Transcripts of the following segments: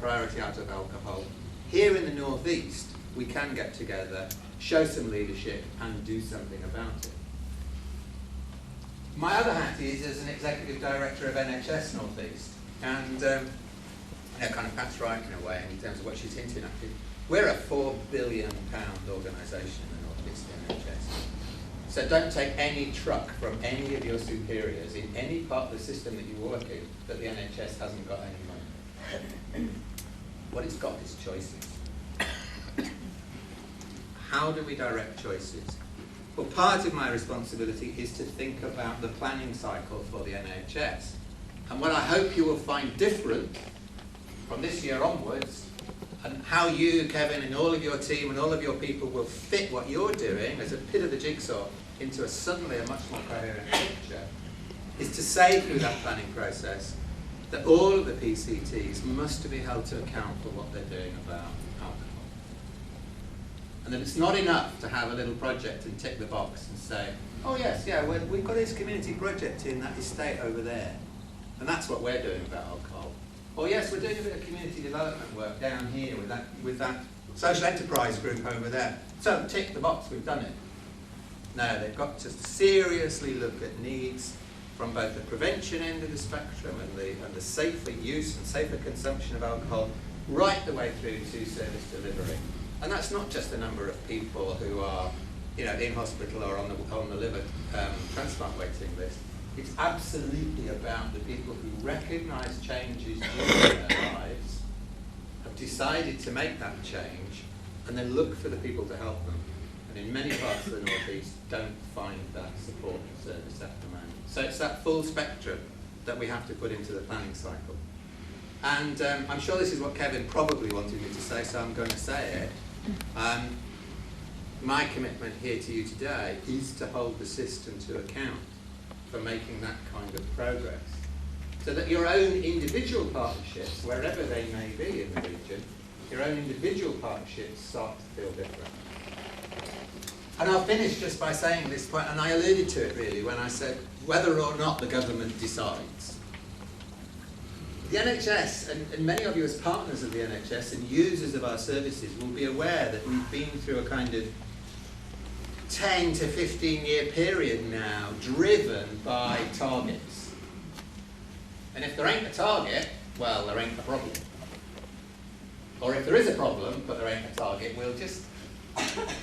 priority out of alcohol. Here in the Northeast, we can get together, show some leadership, and do something about it. My other hat is as an executive director of NHS Northeast, and kind of Pat's right in a way in terms of what she's hinting at. We're a £4 billion organisation in the Northeast NHS. So don't take any truck from any of your superiors in any part of the system that you work in that the NHS hasn't got any money. What it's got is choices. How do we direct choices? Well, part of my responsibility is to think about the planning cycle for the NHS. And what I hope you will find different from this year onwards, and how you, Kevin, and all of your team and all of your people will fit what you're doing as a bit of the jigsaw into suddenly a much more coherent picture, is to say through that planning process that all of the PCTs must be held to account for what they're doing about alcohol. And that it's not enough to have a little project and tick the box and say, oh yes, yeah, we've got this community project in that estate over there, and that's what we're doing about alcohol. Or yes, we're doing a bit of community development work down here with that social enterprise group over there. So tick the box, we've done it. No, they've got to seriously look at needs from both the prevention end of the spectrum and the safer use and safer consumption of alcohol, right the way through to service delivery. And that's not just the number of people who are, in hospital or on the liver transplant waiting list. It's absolutely about the people who recognise changes in their lives, have decided to make that change, and then look for the people to help them. And in many parts of the Northeast, don't find that support and service at the moment. So it's that full spectrum that we have to put into the planning cycle. And I'm sure this is what Kevin probably wanted me to say, so I'm going to say it. My commitment here to you today is to hold the system to account for making that kind of progress, so that your own individual partnerships, wherever they may be in the region, your own individual partnerships start to feel different. And I'll finish just by saying this point, and I alluded to it really when I said whether or not the government decides. The NHS, and many of you as partners of the NHS and users of our services will be aware that we've been through a kind of 10 to 15 year period now driven by targets. And if there ain't a target, well, there ain't a problem. Or if there is a problem, but there ain't a target, we'll just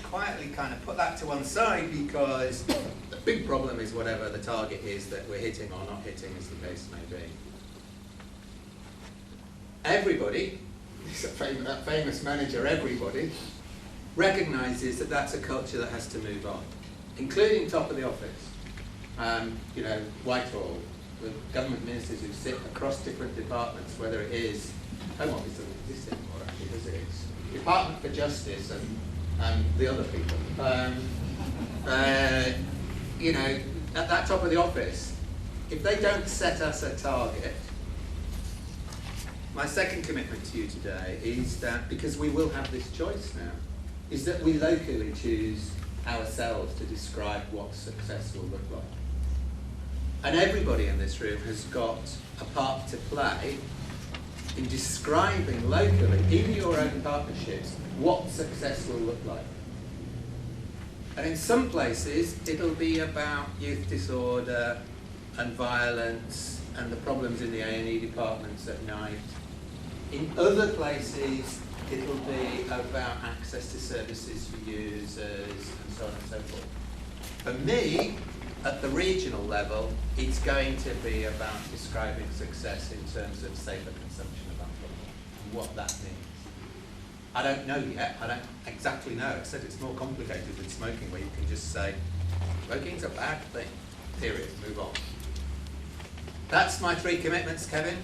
quietly kind of put that to one side, because the big problem is whatever the target is that we're hitting or not hitting, as the case may be. Everybody, that famous manager, everybody, recognises that that's a culture that has to move on, including top of the office. Whitehall, the government ministers who sit across different departments, whether it is, Home Office doesn't exist anymore actually, does it? It's Department for Justice and the other people. At that top of the office, if they don't set us a target, my second commitment to you today is that, because we will have this choice now, is that we locally choose ourselves to describe what success will look like. And everybody in this room has got a part to play in describing locally, in your own partnerships, what success will look like. And in some places, it'll be about youth disorder and violence and the problems in the A&E departments at night. In other places, it'll be about access to services for users and so on and so forth. For me, at the regional level, it's going to be about describing success in terms of safer consumption of alcohol and what that means. I don't know yet, I don't exactly know. I said it's more complicated than smoking, where you can just say, smoking's a bad thing, period, move on. That's my 3 commitments, Kevin.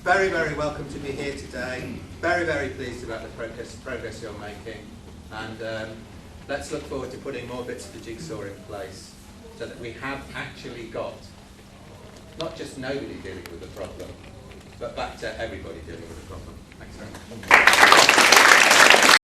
Very, very welcome to be here today. Very, very pleased about the progress you're making. And let's look forward to putting more bits of the jigsaw in place so that we have actually got not just nobody dealing with the problem, but back to everybody dealing with the problem. Thanks very much.